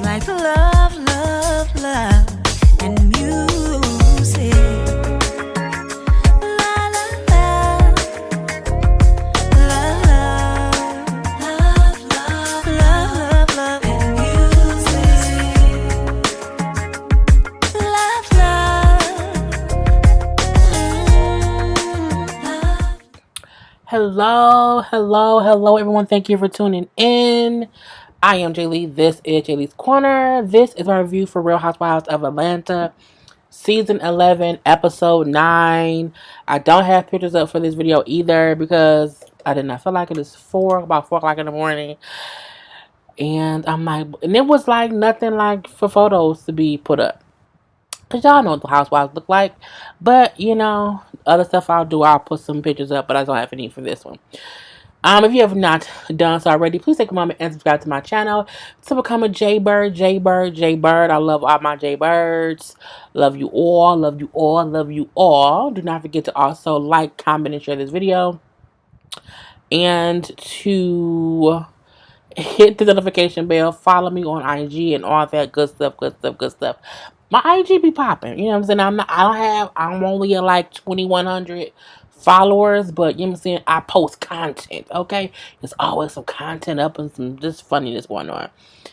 like love, love, love, and music. La la la, love, love, love, love, love, and music. Love, love. Hello, everyone. Thank you for tuning in. I am Jay Lee. This is Jay Lee's Corner. This is my review for Real Housewives of Atlanta, Season 11, Episode 9. I don't have pictures up for this video either because I did not feel like it. It's about 4 o'clock in the morning. And I'm like, and it was like nothing like for photos to be put up. Because y'all know what the housewives look like. But, you know, other stuff I'll put some pictures up, but I don't have any for this one. If you have not done so already, please take a moment and subscribe to my channel to become a Jaybird. I love all my Jaybirds. Love you all, love you all, love you all. Do not forget to also like, comment, and share this video. And to hit the notification bell, follow me on IG and all that good stuff. My IG be popping, you know what I'm saying? I'm only at like 2,100 followers, but you know what I'm saying? I post content, okay? There's always some content up and some just funniness going on.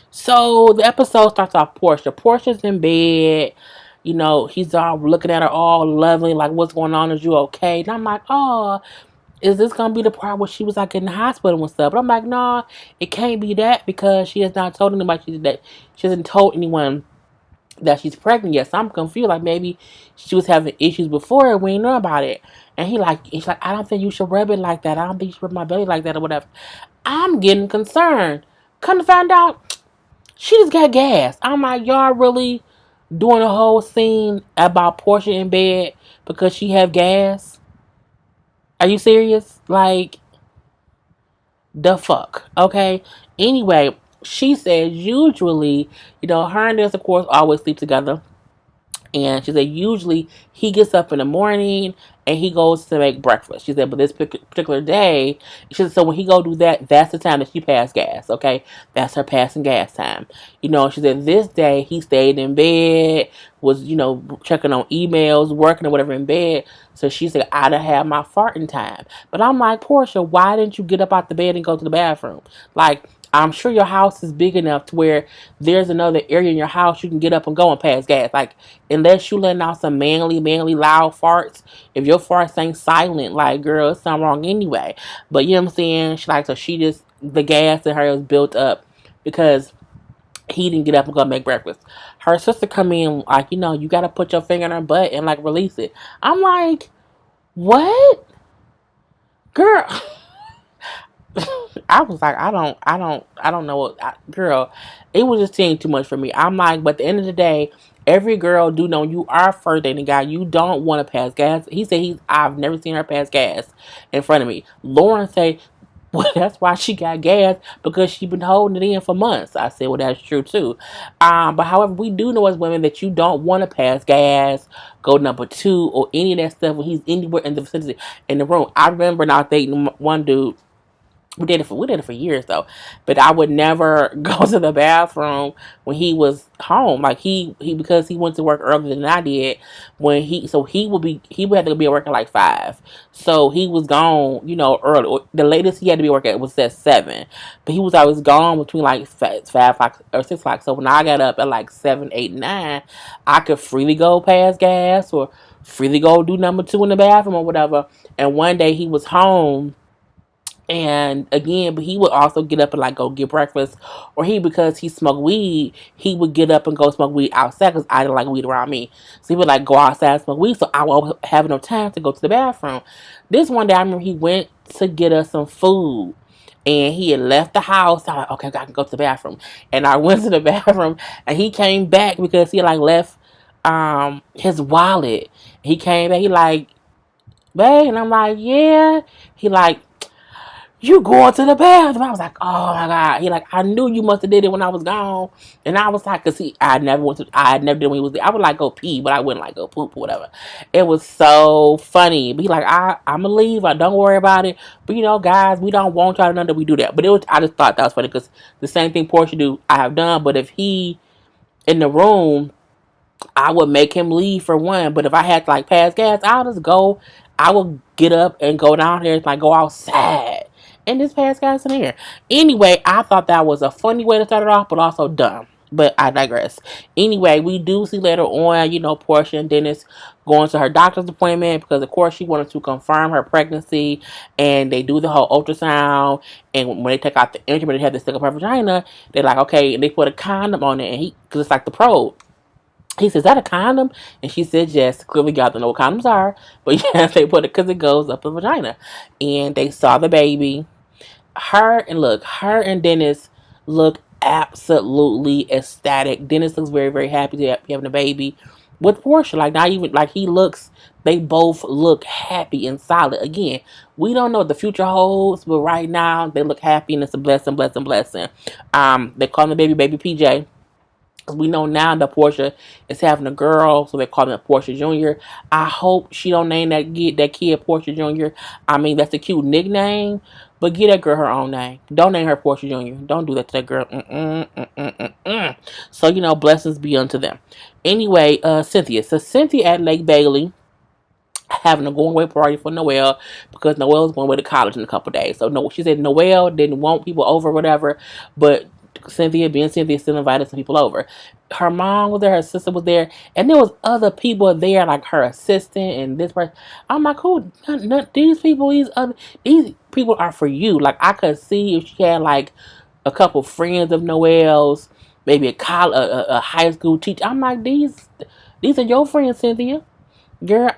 So the episode starts off Porsha. Porsha's in bed. You know, he's all looking at her all lovely, like, what's going on? Is you okay? And I'm like, oh, is this going to be the part where she was like in the hospital and stuff? But I'm like, no, it can't be that because she has not told anybody she hasn't told anyone that she's pregnant yet. So I'm confused. Like maybe she was having issues before and we didn't know about it. And he's like, I don't think you should rub it like that. I don't think you should rub my belly like that or whatever. I'm getting concerned. Come to find out, she just got gas. I'm like, y'all really doing a whole scene about Porsha in bed because she have gas? Are you serious? Like, the fuck? Okay. Anyway, she said usually, you know, her and this, of course, always sleep together. And she said usually he gets up in the morning and he goes to make breakfast. She said, but this particular day, she said, so when he go do that, that's the time that she passed gas, okay? That's her passing gas time. You know, she said this day he stayed in bed, was, you know, checking on emails, working or whatever in bed. So she said, I done have my farting time. But I'm like, Porsha, why didn't you get up out the bed and go to the bathroom? Like, I'm sure your house is big enough to where there's another area in your house you can get up and go and pass gas. Like, unless you letting out some manly, loud farts, if your farts ain't silent, like, girl, it's something wrong anyway. But, you know what I'm saying? The gas in her was built up because he didn't get up and go make breakfast. Her sister come in, like, you know, you got to put your finger in her butt and, like, release it. I'm like, what? Girl... I was like, I don't know what, girl, it was just seeming too much for me. I'm like, but at the end of the day, every girl do know you are first dating guy. You don't want to pass gas. He said I've never seen her pass gas in front of me. Lauren say, well, that's why she got gas, because she been holding it in for months. I said, well, that's true too. But however, we do know as women that you don't want to pass gas, go number 2, or any of that stuff when he's anywhere in the vicinity, in the room. I remember not dating one dude. We did it for years though, but I would never go to the bathroom when he was home. Like he because he went to work earlier than I did. He would have to be at work at like 5, so he was gone, you know, early. The latest he had to be at work at was at 7, but he was always gone between like 5 o'clock or 6 o'clock. So when I got up at like 7, 8, 9, I could freely go past gas or freely go do number 2 in the bathroom or whatever. And one day he was home. And again, but he would also get up and like go get breakfast, or because he smoked weed, he would get up and go smoke weed outside because I didn't like weed around me. So he would like go outside and smoke weed, so I would have no time to go to the bathroom. This one day, I remember he went to get us some food, and he had left the house. I'm like, okay, I can go to the bathroom, and I went to the bathroom, and he came back because he like left his wallet. He came back, he like, babe, and I'm like, yeah. He like, you going to the bathroom? I was like, oh my God. He like, I knew you must have did it when I was gone. And I was like, cause I never did when he was there. I would like go pee, but I wouldn't like go poop or whatever. It was so funny. Be like, I'm gonna leave. Don't worry about it. But you know, guys, we don't want y'all to know that we do that. But I just thought that was funny because the same thing Porsche do, I have done. But if he in the room, I would make him leave for one. But if I had to like pass gas, I'll just go. I would get up and go down here, like go outside and just pass gas in here. Anyway, I thought that was a funny way to start it off, but also dumb. But I digress. Anyway, we do see later on, Porsha and Dennis going to her doctor's appointment because, of course, she wanted to confirm her pregnancy, and they do the whole ultrasound. And when they take out the instrument, they have to stick up her vagina. They're like, okay, and they put a condom on it, and because it's like the probe. He says, is that a condom? And she said, yes. Clearly, y'all don't know what condoms are. But yes, they put it because it goes up the vagina. And they saw the baby. Her and Dennis look absolutely ecstatic. Dennis looks very, very happy to be having a baby with Porsha. Like, not even, like, they both look happy and solid. Again, we don't know what the future holds, but right now, they look happy and it's a blessing, blessing, blessing. They call him the baby PJ. We know now that Porsha is having a girl, so they're calling it Porsha Jr. I hope she don't name that kid Porsha Jr. I mean, that's a cute nickname, but give that girl her own name. Don't name her Porsha Jr. Don't do that to that girl. So, blessings be unto them. Anyway, Cynthia. So, Cynthia at Lake Bailey having a going away party for Noel because Noel is going away to college in a couple days. So, no, she said Noel didn't want people over or whatever, but Cynthia still invited some people over. Her mom was there, her sister was there, and there was other people there, like her assistant and this person. I'm like, who? These people are for you. Like, I could see if she had like a couple friends of Noel's, maybe a high school teacher. I'm like, these are your friends, Cynthia. Girl.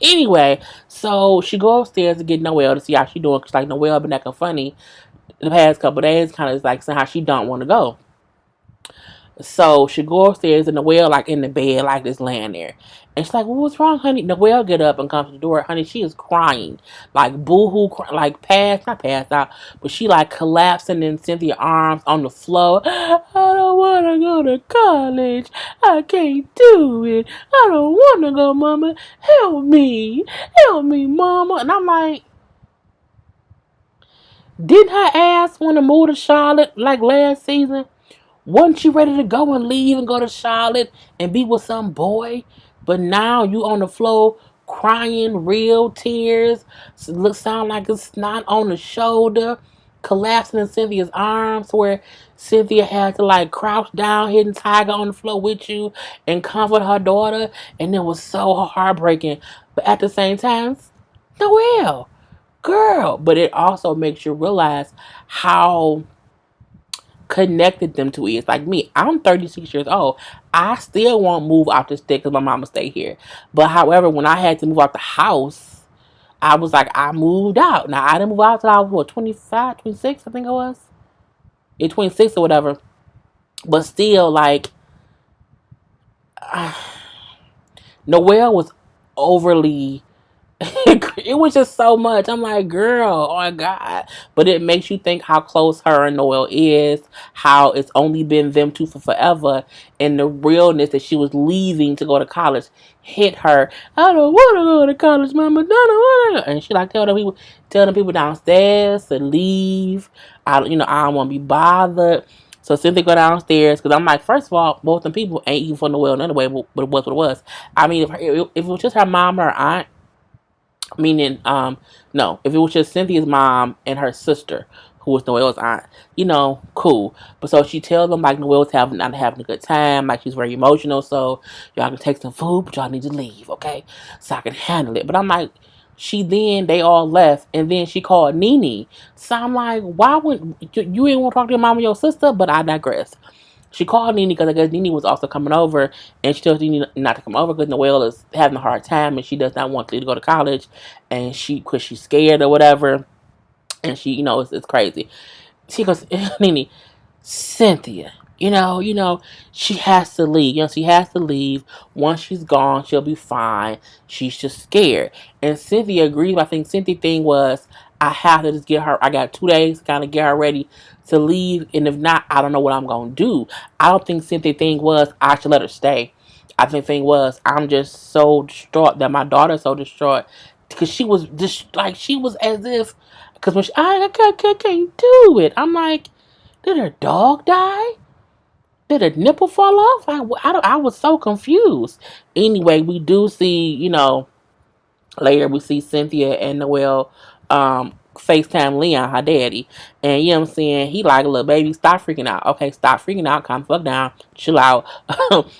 Anyway, so she go upstairs to get Noel to see how she doing. Cause like Noel been acting funny the past couple days, kind of like saying how she don't want to go. So she go upstairs and Noel like in the bed, like just laying there. And she's like, well, what's wrong, honey? Noel get up and comes to the door. Honey, she is crying. Like boo-hoo, like not passed out, but she like collapsing in Cynthia's arms on the floor. I don't want to go to college. I can't do it. I don't want to go, mama. Help me. Help me, mama. And I'm like, didn't her ass want to move to Charlotte like last season? Wasn't you ready to go and leave and go to Charlotte and be with some boy? But now you on the floor crying real tears. Sound like it's snot on the shoulder. Collapsing in Cynthia's arms where Cynthia had to like crouch down, hidden Tiger on the floor with you and comfort her daughter. And it was so heartbreaking. But at the same time, Noel, girl. But it also makes you realize how connected them to is. Like me, I'm 36 years old. I still won't move out the state because my mama stay here. But however, when I had to move out the house, I was like, I moved out. Now, I didn't move out till I was, 25, 26, I think it was. Yeah, 26 or whatever. But still, like, Noel was overly it was just so much. I'm like, girl, oh my God. But it makes you think how close her and Noel is, how it's only been them two for forever, and the realness that she was leaving to go to college hit her. I don't want to go to college, mama. I don't want to. And she like telling people downstairs to leave. I don't want to be bothered. So Cynthia go downstairs because I'm like, first of all, both them people ain't even for Noel anyway, but it was what it was. I mean, if it was just her mom or her aunt, meaning, no, if it was just Cynthia's mom and her sister, who was Noel's aunt, cool. But so she tells them like Noel's not having a good time, like she's very emotional, so y'all can take some food, but y'all need to leave, okay? So I can handle it. But I'm like, they all left, and then she called Nene. So I'm like, why would you ain't want to talk to your mom or your sister? But I digress. She called Nene because I guess Nene was also coming over, and she tells Nene not to come over because Noel is having a hard time and she does not want to go to college, and because she's scared or whatever, and she, it's crazy. She goes, Nene, Cynthia, she has to leave. She has to leave. Once she's gone, she'll be fine. She's just scared. And Cynthia agrees. I think Cynthia's thing was, I have to just get her. I got 2 days to kind of get her ready to leave. And if not, I don't know what I'm going to do. I don't think Cynthia thing was I should let her stay. I think thing was I'm just so distraught that my daughter's so distraught because she was just like she was as if because when can't do it. I'm like, did her dog die? Did her nipple fall off? I was so confused. Anyway, we do see, later we see Cynthia and Noel FaceTime Leon, her daddy. And you know what I'm saying? He like, little baby, stop freaking out. Okay, stop freaking out. Calm the fuck down. Chill out.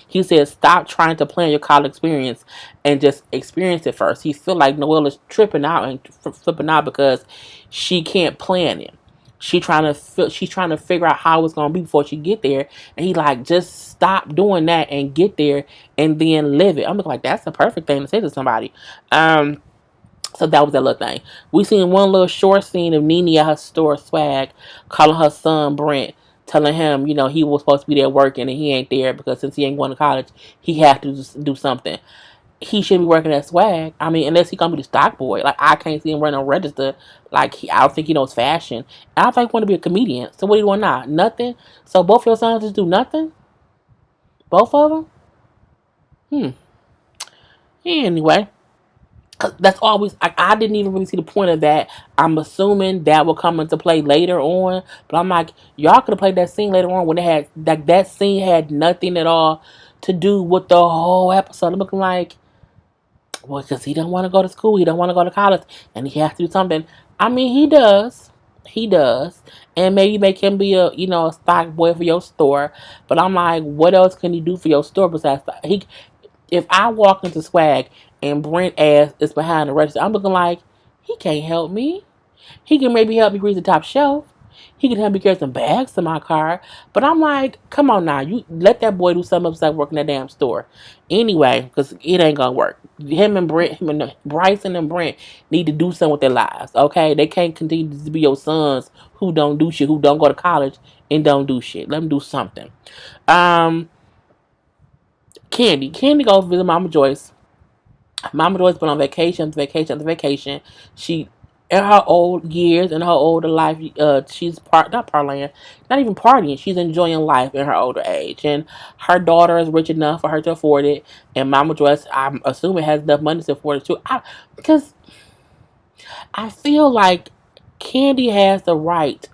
He says, stop trying to plan your college experience and just experience it first. He feel like Noel is tripping out and flipping out because she can't plan it. She's trying to figure out how it's gonna be before she get there, and he like, just stop doing that and get there and then live it. I'm like, that's the perfect thing to say to somebody. So that was that little thing. We seen one little short scene of Nene at her store swag, calling her son Brent, telling him, he was supposed to be there working and he ain't there because since he ain't going to college, he had to just do something. He should be working at swag. I mean, unless he gonna be the stock boy. Like, I can't see him running a register. Like, I don't think he knows fashion. I don't think he want to be a comedian. So what do you want now? Nothing? So both your sons just do nothing? Both of them? Anyway. That's always, I didn't even really see the point of that. I'm assuming that will come into play later on. But I'm like, y'all could have played that scene later on when they had, like, that scene had nothing at all to do with the whole episode. I'm looking like, well, because he don't want to go to school, he don't want to go to college, and he has to do something. I mean, he does. He does. And maybe make him be a stock boy for your store. But I'm like, what else can he do for your store besides if I walk into swag and Brent ass is behind the register, I'm looking like, he can't help me. He can maybe help me reach the top shelf. He can help me carry some bags to my car. But I'm like, come on now. You let that boy do something besides working that damn store. Anyway, because it ain't going to work. Him and Bryson and Brent need to do something with their lives, okay? They can't continue to be your sons who don't do shit, who don't go to college and don't do shit. Let them do something. Kandi goes visit Mama Joyce. Mama Joyce been on vacation. She, in her old years, in her older life, she's not parlaying, not even partying. She's enjoying life in her older age, and her daughter is rich enough for her to afford it. And Mama Joyce, I'm assuming, has enough money to afford it too. Because I feel like Kandi has the right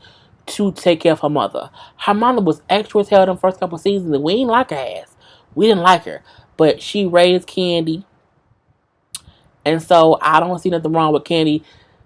to take care of her mother. Her mother was extra as hell in the first couple of seasons, and we ain't like her ass. We didn't like her, but she raised Kandi. And so I don't see nothing wrong with Kandi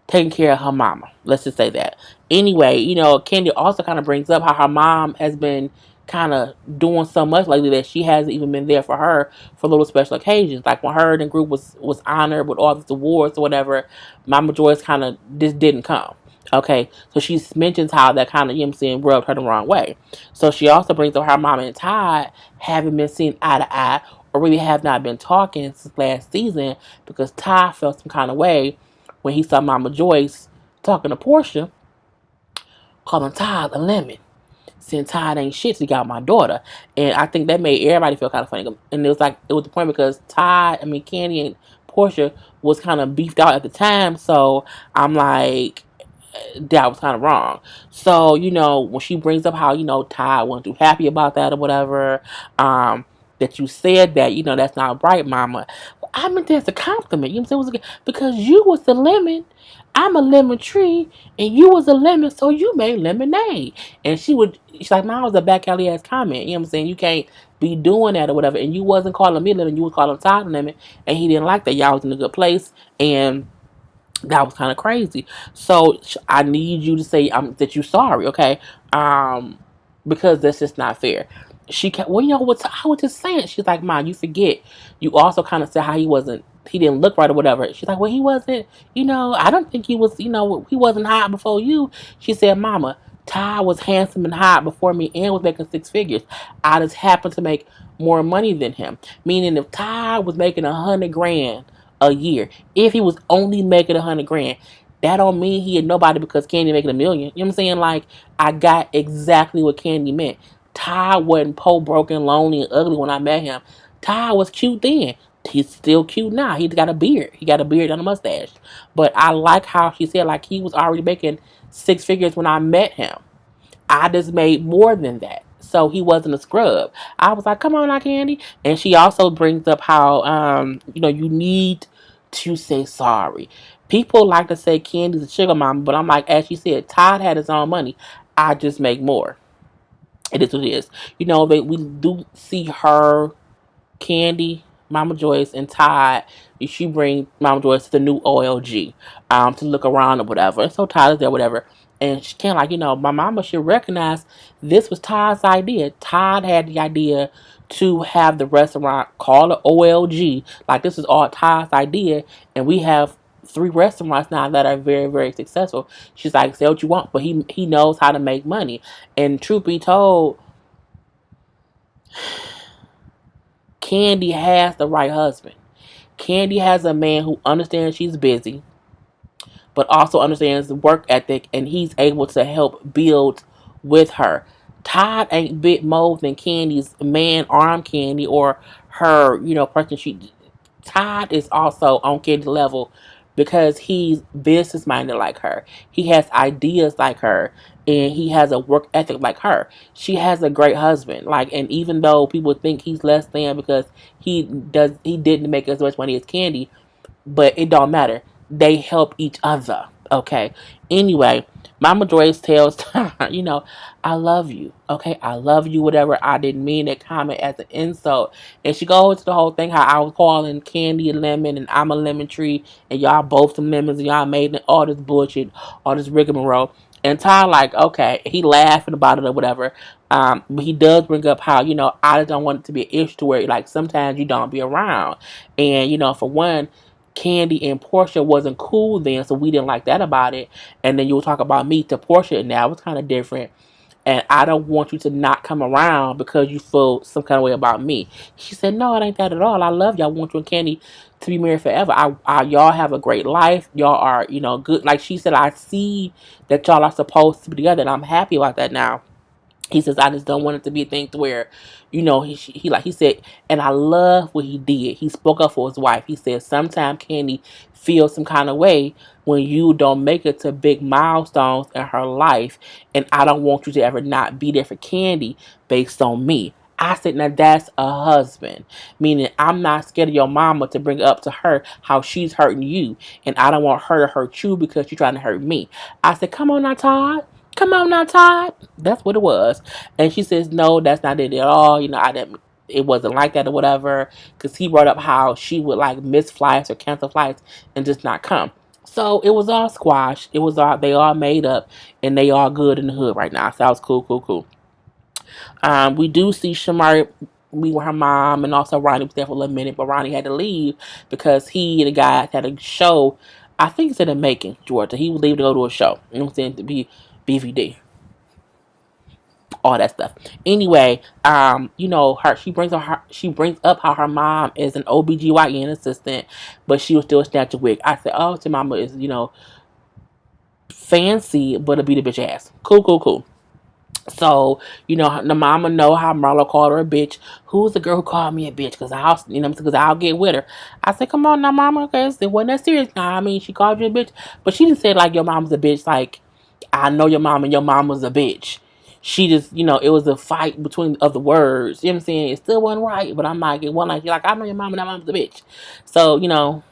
taking care of her mama. Let's just say that. Anyway, Kandi also kind of brings up how her mom has been kind of doing so much lately that she hasn't even been there for her for little special occasions. Like when her and the group was honored with all these awards or whatever, Mama Joyce kind of just didn't come. Okay, so she mentions how that kind of, rubbed her the wrong way. So she also brings up her mom and Todd haven't been seen eye to eye or really have not been talking since last season because Todd felt some kind of way when he saw Mama Joyce talking to Porsha, calling Todd a lemon. Since Todd ain't shit, he got my daughter. And I think that made everybody feel kind of funny. And it was the point because Kandi and Porsha was kind of beefed out at the time. So I'm like, that was kind of wrong. So, when she brings up how, Todd wasn't too happy about that or whatever, that you said that, that's not right, mama. Well, I meant that's a compliment. You know what I'm saying? Because you was the lemon, I'm a lemon tree, and you was a lemon, so you made lemonade. And she's like, mine was a back alley ass comment. You know what I'm saying? You can't be doing that or whatever. And you wasn't calling me lemon, you was calling Todd lemon, and he didn't like that. Y'all was in a good place, and that was kind of crazy. So I need you to say that you're sorry, okay? Because that's just not fair. She kept, well, what I was just saying. She's like, Mom, you forget. You also kind of said how he didn't look right or whatever. She's like, well, he wasn't, I don't think he was, he wasn't hot before you. She said, Mama, Ty was handsome and hot before me and was making 6 figures. I just happened to make more money than him. Meaning if Ty was making 100 grand a year, if he was only making 100 grand, that don't mean he had nobody because Kandi making $1 million. You know what I'm saying? Like, I got exactly what Kandi meant. Ty wasn't broken, lonely, and ugly when I met him. Ty was cute then. He's still cute now. He's got a beard. He got a beard and a mustache. But I like how she said, like, he was already making six figures when I met him. I just made more than that. So he wasn't a scrub. I was like, come on now, Kandi. And she also brings up how, you need to say sorry. People like to say Candy's a sugar mama, but I'm like, as she said, Todd had his own money. I just make more. It is what it is. We do see her, Kandi, Mama Joyce, and Todd. She bring Mama Joyce to the new OLG to look around or whatever. And so Todd is there, whatever. And she can't my mama should recognize this was Todd's idea. Todd had the idea to have the restaurant called it OLG. Like, this is all Todd's idea. And we have three restaurants now that are very, very successful. She's like, say what you want, but he knows how to make money. And truth be told, Kandi has the right husband. Kandi has a man who understands she's busy, but also understands the work ethic, and he's able to help build with her. Todd ain't bit more than Candy's man arm Kandi or her, person she. Todd is also on Candy's level because he's business minded like her. He has ideas like her, and he has a work ethic like her. She has a great husband. And even though people think he's less than because he didn't make as much money as Kandi, but it don't matter. They help each other. Okay. Anyway, Mama Joyce tells Todd, I love you. Okay, I love you. Whatever. I didn't mean that comment as an insult. And she goes to the whole thing how I was calling Kandi a lemon and I'm a lemon tree and y'all both some lemons and y'all made all this bullshit, all this rigmarole. And Todd, like, okay, he laughing about it or whatever. But he does bring up how, I just don't want it to be an issue to where, like, sometimes you don't be around. And, for one, Kandi and Porsha wasn't cool then, so we didn't like that about it. And then you'll talk about me to Porsha, and now it's kind of different. And I don't want you to not come around because you feel some kind of way about me. She said, no, it ain't that at all. I love you. I want you and Kandi to be married forever. Y'all have a great life. Y'all are, good. Like she said, I see that y'all are supposed to be together, and I'm happy about that now. He says, I just don't want it to be a thing to where, he said, and I love what he did. He spoke up for his wife. He said, sometimes Kandi feels some kind of way when you don't make it to big milestones in her life. And I don't want you to ever not be there for Kandi based on me. I said, now that's a husband. Meaning, I'm not scared of your mama to bring up to her how she's hurting you. And I don't want her to hurt you because you're trying to hurt me. I said, come on now, Todd. Come on now, Todd. That's what it was. And she says, no, that's not it at all. I didn't, it wasn't like that or whatever. Because he brought up how she would like miss flights or cancel flights and just not come. So it was all squashed. They all made up and they all good in the hood right now. So that was cool, cool, cool. We do see Shamea meet with her mom, and also Ronnie was there for a little minute, but Ronnie had to leave because he and the guy had a show. I think it's in the making, Georgia. He would leave to go to a show. You know what I'm saying? To be BVD, all that stuff. Anyway, she brings up how her mom is an OBGYN assistant, but she was still a snatch a wig. I said, oh, so mama is, fancy, but a beat a bitch ass. Cool, cool, cool. So, the mama know how Marlo called her a bitch. Who's the girl who called me a bitch? Because I'll get with her. I said, come on now, mama. Okay, it wasn't that serious. Now, I mean, she called you a bitch. But she didn't say, like, your mom's a bitch. Like, I know your mom and your mom was a bitch. She just, it was a fight between of the words. You know what I'm saying? It still wasn't right. But I'm like, it wasn't like, you're like, I know your mom and that mom's a bitch. So,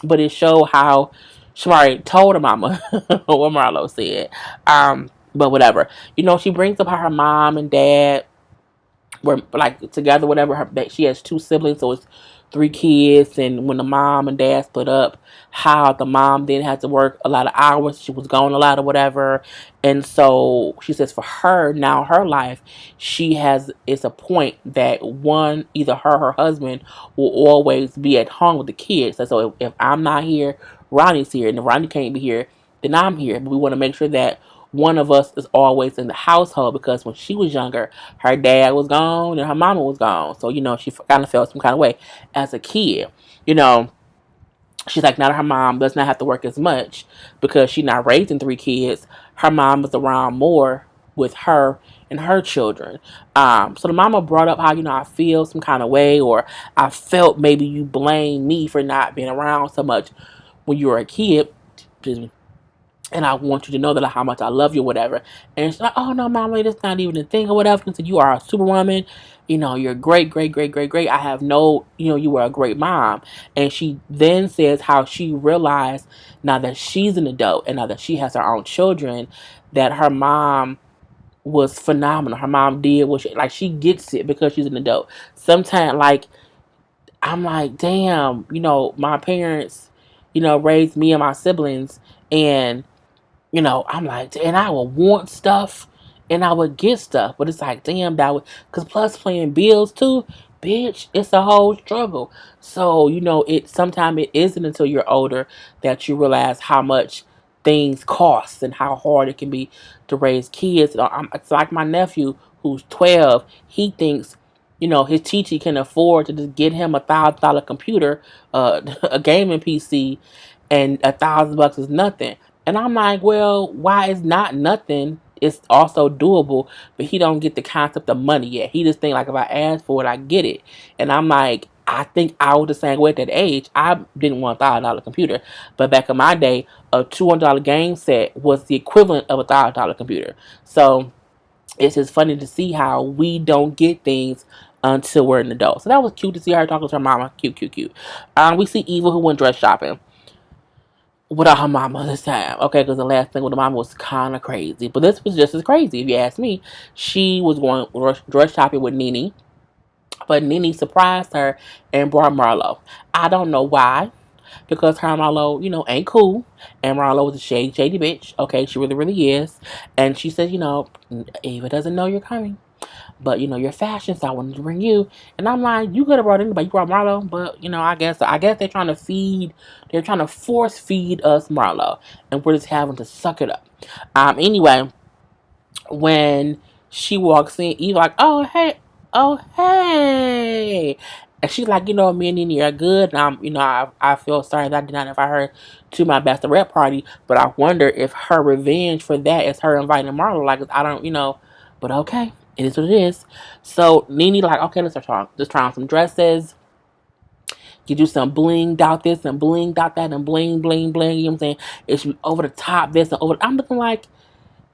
but it showed how Shamari told her mama what Marlo said. But whatever. She brings up how her mom and dad were like together, whatever. She has two siblings, so it's three kids. And when the mom and dad split up, how the mom then had to work a lot of hours. She was gone a lot or whatever. And so she says for her, now her life, it's a point that one, either her or her husband will always be at home with the kids. So if I'm not here, Ronnie's here. And if Ronnie can't be here, then I'm here. But we want to make sure that one of us is always in the household because when she was younger, her dad was gone and her mama was gone. So, she kind of felt some kind of way as a kid. She's like, now that her mom does not have to work as much because she's not raising three kids, her mom was around more with her and her children. So the mama brought up how, I feel some kind of way, or I felt maybe you blame me for not being around so much when you were a kid. Excuse me. And I want you to know that how much I love you, whatever. And she's like, oh no, mama, that's not even a thing or whatever. And said, you are a superwoman. You're great, great, great, great, great. I have no, you were a great mom. And she then says how she realized now that she's an adult and now that she has her own children, that her mom was phenomenal. Her mom did what she gets it because she's an adult. Sometimes, I'm like, damn, my parents, raised me and my siblings, and I'm like, and I would want stuff and I would get stuff. But it's like, damn, because plus paying bills too, bitch, it's a whole struggle. So, sometimes it isn't until you're older that you realize how much things cost and how hard it can be to raise kids. It's like my nephew who's 12, he thinks, his teacher can afford to just get him $1,000 computer, a gaming PC, and $1,000 is nothing. And I'm like, well, why is not nothing? It's also doable, but he don't get the concept of money yet. He just think like if I ask for it, I get it. And I'm like, I think I was the same way at that age. I didn't want $1,000 computer, but back in my day, a $200 game set was the equivalent of $1,000 computer. So it's just funny to see how we don't get things until we're an adult. So that was cute to see her talking to her mama. Cute, cute, cute. We see Eva who went dress shopping without her mama this time. Okay, because the last thing with the mama was kind of crazy. But this was just as crazy, if you ask me. She was going dress shopping with Nene. But Nene surprised her and brought Marlo. I don't know why. Because her and Marlo, ain't cool. And Marlo was a shady bitch. Okay, she really, really is. And she said, Eva doesn't know you're coming. But your fashion, so I wanted to bring you. And I'm like, you could have brought anybody. You brought Marlo, but I guess they're trying to force feed us Marlo, and we're just having to suck it up. Anyway, when she walks in, Eve like, oh hey, and she's like, me and Nene are good. And I feel sorry that I did not invite her to my bachelorette party, but I wonder if her revenge for that is her inviting Marlo. Like, I don't, but okay. It is what it is. So Nene like, okay, let's just try on some dresses. You do some blinged out this and blinged out that and bling, bling, bling. You know what I'm saying? It's over the top this and over. I'm looking like,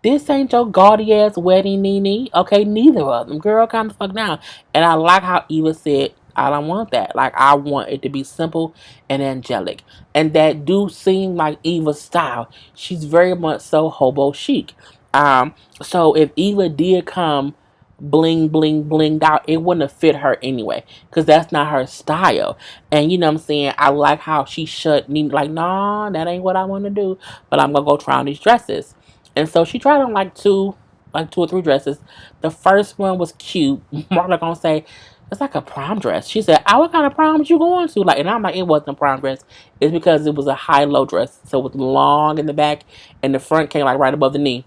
this ain't your gaudy ass wedding, Nene. Okay, neither of them. Girl, calm the fuck down. And I like how Eva said, I don't want that. Like, I want it to be simple and angelic. And that do seem like Eva's style. She's very much so hobo chic. So if Eva did come bling, bling, blinged out, it wouldn't have fit her anyway. Because that's not her style. And you know what I'm saying? I like how she shut Nene, like, nah, that ain't what I want to do. But I'm going to go try on these dresses. And so she tried on like two or three dresses. The first one was cute. Marla gonna say, it's like a prom dress. She said, what kind of prom you going to? Like, and I'm like, it wasn't a prom dress. It's because it was a high-low dress. So it was long in the back and the front came like right above the knee.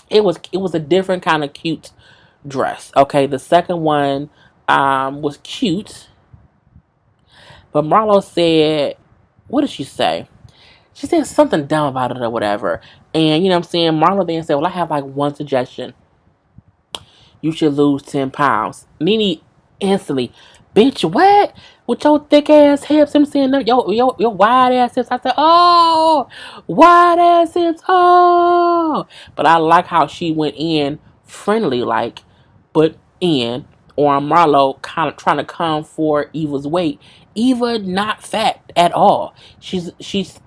It was a different kind of cute dress. Okay, the second one was cute. But Marlo said, what did she say? She said something dumb about it or whatever. And you know what I'm saying? Marlo then said, well, I have like one suggestion. You should lose 10 pounds. Nene instantly, bitch, what? With your thick ass hips, I'm saying, your wide ass hips. I said, oh, wide ass hips, oh. But I like how she went in friendly, like, but in on Marlo kind of trying to come for Eva's weight. Eva not fat at all. She's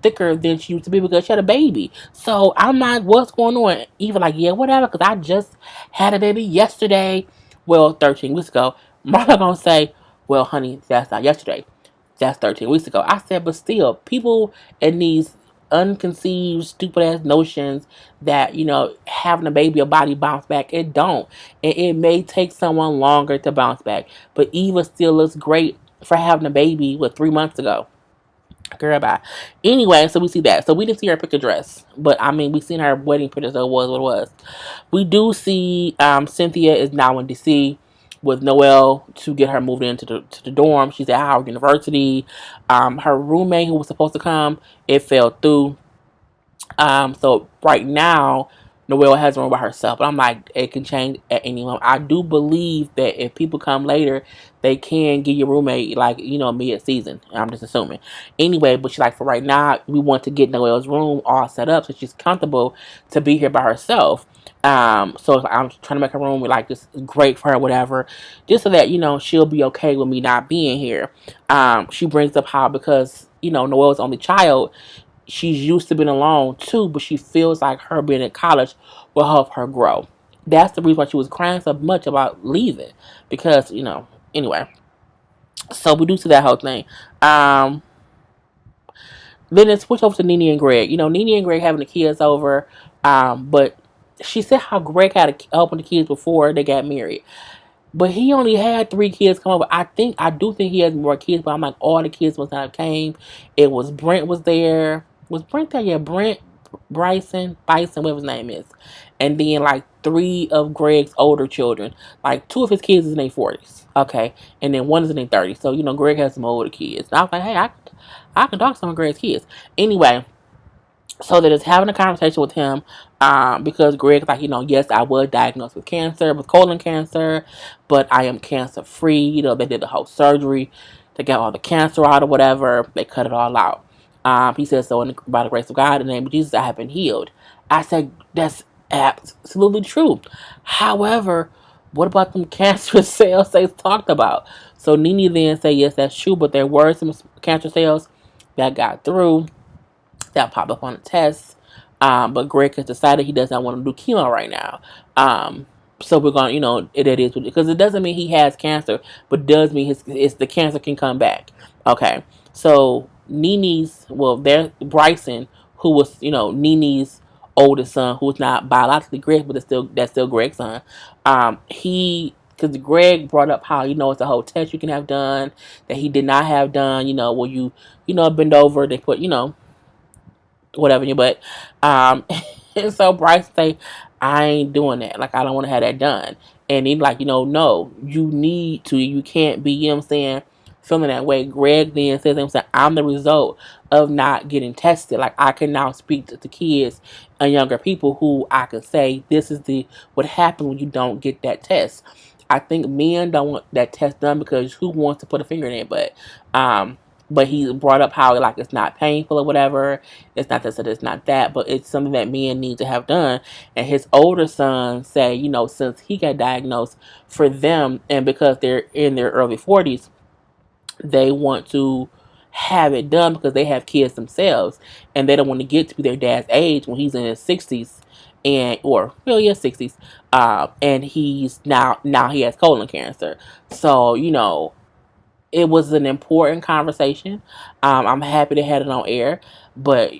thicker than she used to be because she had a baby. So I'm like, what's going on? Eva like, yeah, whatever, because I just had a baby yesterday. Well, 13 weeks ago. Marla gonna say, well, honey, that's not yesterday. That's 13 weeks ago. I said, but still, people in these unconceived, stupid ass notions that, having a baby, a body bounce back. It don't. And it may take someone longer to bounce back. But Eva still looks great for having a baby, 3 months ago. Girl, bye. Anyway, so we see that. So we didn't see her pick a dress. But, we seen her wedding picture, so it was what it was. We do see Cynthia is now in D.C. with Noel to get her moved into the dorm. She's at Howard University. Her roommate who was supposed to come, it fell through. So right now, Noel has a room by herself. But I'm like, it can change at any moment. I do believe that if people come later, they can get your roommate, like, mid-season. I'm just assuming. Anyway, but she's like, for right now, we want to get Noel's room all set up so she's comfortable to be here by herself. So I'm trying to make her room like this great for her, whatever, just so that, she'll be okay with me not being here. She brings up how because, Noel's only child, she's used to being alone too, but she feels like her being in college will help her grow. That's the reason why she was crying so much about leaving. Because, anyway. So we do see that whole thing. Then it switch over to Nene and Greg. Nene and Greg having the kids over. But she said how Greg had to open the kids before they got married. But he only had 3 kids come over. I do think he has more kids, but I'm like, all the kids must not have came. It was Brent was there. Was Brent there? Yeah, Brent, Bryson, whatever his name is. And then like 3 of Greg's older children. Like 2 of his kids is in their 40s. Okay. And then 1 is in their 30s. So, Greg has some older kids. And I was like, hey, I can talk to some of Greg's kids. Anyway, so that is having a conversation with him, because Greg's like, yes, I was diagnosed with cancer, with colon cancer, but I am cancer free. They did the whole surgery to get all the cancer out or whatever. They cut it all out. He says, so by the grace of God, in the name of Jesus, I have been healed. I said, that's absolutely true. However, what about them cancerous cells they talked about? So Nene then said, yes, that's true, but there were some cancer cells that got through, that popped up on the test. But Greg has decided he does not want to do chemo right now. So we're going to, it is, because it doesn't mean he has cancer, but does mean the cancer can come back. Okay. So there's Bryson, who was, Nene's oldest son, who's not biologically Greg, but that's still Greg's son. Because Greg brought up how, it's a whole test you can have done that he did not have done, where you, bend over, they put, whatever in your butt. And so Bryce say, I ain't doing that. Like, I don't want to have that done. And he's like, no, you need to. You can't be, feeling that way. Greg then says, I'm the result of not getting tested. Like, I can now speak to the kids and younger people who I can say, this is what happens when you don't get that test. I think men don't want that test done because who wants to put a finger in it? But he brought up how, like, it's not painful or whatever. It's not this or it's not that, but it's something that men need to have done. And his older son say, since he got diagnosed, for them, and because they're in their early 40s, they want to have it done because they have kids themselves, and they don't want to get to their dad's age when he's in his 60s, or 60s, and he's now he has colon cancer. So it was an important conversation. I'm happy they had it on air, but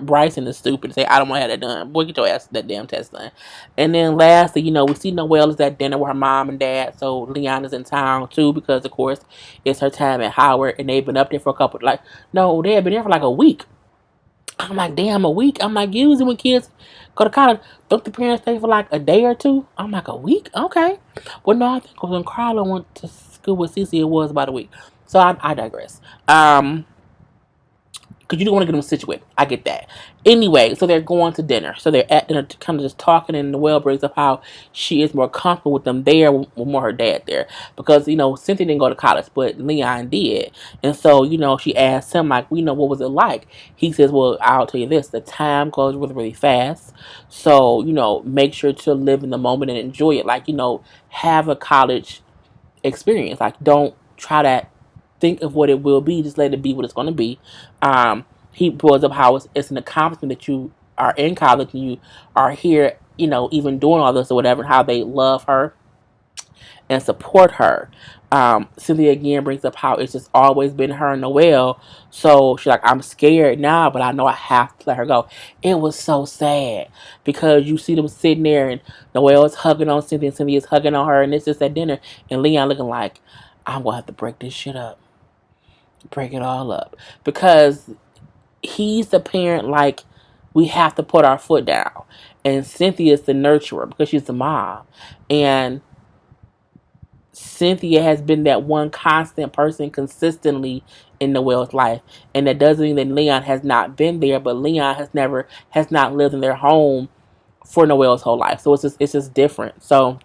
Bryson is stupid to say, I don't want to have that done. Boy, get your ass that damn test done. And then lastly, we see Noel is at dinner with her mom and dad, so Leon is in town too, because of course it's her time at Howard, and they've been up there for they have been there for like a week. I'm like, damn, a week? I'm like, usually when kids go to college, don't the parents stay for like a day or two? I'm like, a week? Okay. Well, no, I think when Karla went to school with Cece, it was about a week. So I digress. Because you don't want to get them situated. I get that. Anyway, so they're going to dinner. So they're at dinner kind of just talking, and Noel brings up how she is more comfortable with them there, with more her dad there. Because, Cynthia didn't go to college, but Leon did. And so, she asked him, like, what was it like? He says, well, I'll tell you this. The time goes really, really fast. So, make sure to live in the moment and enjoy it. Like, have a college experience. Like, don't try to think of what it will be. Just let it be what it's going to be. He brought up how it's an accomplishment that you are in college and you are here, even doing all this or whatever, and how they love her and support her. Cynthia again brings up how it's just always been her and Noel. So she's like, I'm scared now, but I know I have to let her go. It was so sad because you see them sitting there and Noel is hugging on Cynthia and Cynthia is hugging on her, and it's just at dinner, and Leon looking like, I'm going to have to break this shit up. Break it all up. Because he's the parent, like, we have to put our foot down. And Cynthia is the nurturer because she's the mom. And Cynthia has been that one constant person consistently in Noel's life. And that doesn't mean that Leon has not been there, but Leon has not lived in their home for Noel's whole life. So it's just different. So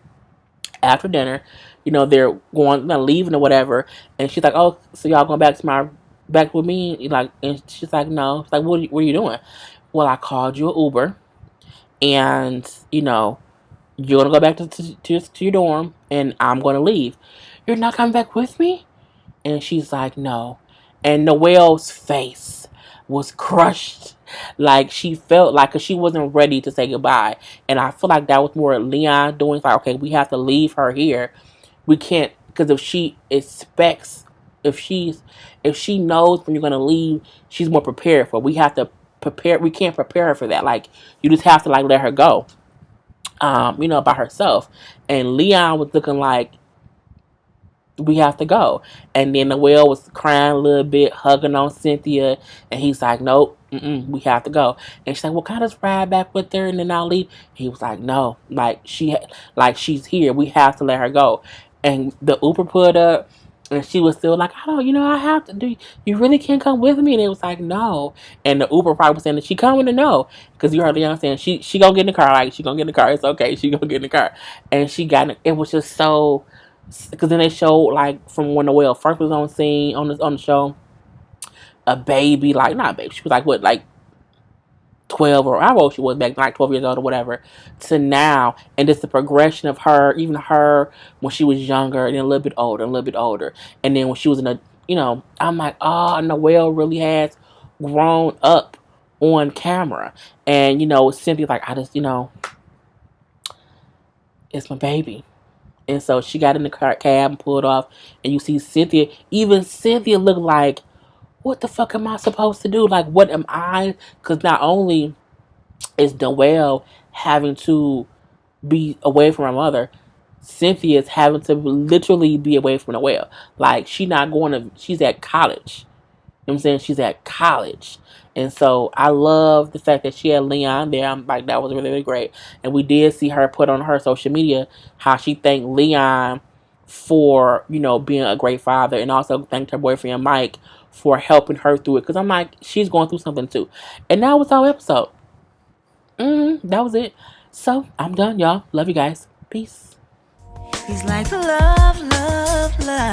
after dinner, they're leaving or whatever, and she's like, "Oh, so y'all going back with me?" Like, and she's like, "No." She's like, what are you doing?" "Well, I called you an Uber, and you're gonna go back to your dorm, and I'm gonna leave. You're not coming back with me?" And she's like, "No." And Noelle's face was crushed. Like, she felt like, because she wasn't ready to say goodbye. And I feel like that was more Leon doing. It's like, okay, we have to leave her here. We can't, because if she expects, if she knows when you're going to leave, she's more prepared for it. We have to prepare. We can't prepare her for that. Like, you just have to, like, let her go, by herself. And Leon was looking like, we have to go. And then Noel was crying a little bit, hugging on Cynthia, and he's like, "Nope, we have to go." And she's like, "Well, can I just ride back with her and then I'll leave?" He was like, "No, like she's here. We have to let her go." And the Uber put up, and she was still like, "I don't, I have to do. You really can't come with me." And it was like, "No." And the Uber probably was saying that she coming to know, because you heard Leon saying she gonna get in the car. Like, she gonna get in the car. It's okay. She gonna get in the car. And she got in. It was just so. Because then they showed, like, from when Noel first was on scene on the show, a baby, like, not a baby, she was like, what, like 12, or how old she was back then, like 12 years old or whatever, to now. And just the progression of her, even her when she was younger, and then a little bit older, and a little bit older, and then when she was in a, I'm like, oh, Noel really has grown up on camera. And Cynthia's like, I just, it's my baby. And so she got in the cab and pulled off. And you see Cynthia. Even Cynthia looked like, what the fuck am I supposed to do? Like, what am I? Because not only is Noel having to be away from her mother, Cynthia is having to literally be away from Noel. Like, she's at college. You know what I'm saying? She's at college. And so I love the fact that she had Leon there. I'm like, that was really, really great. And we did see her put on her social media how she thanked Leon for, being a great father, and also thanked her boyfriend Mike for helping her through it. Because I'm like, she's going through something too. And that was our episode. That was it. So I'm done, y'all. Love you guys. Peace. He's like love, love, love.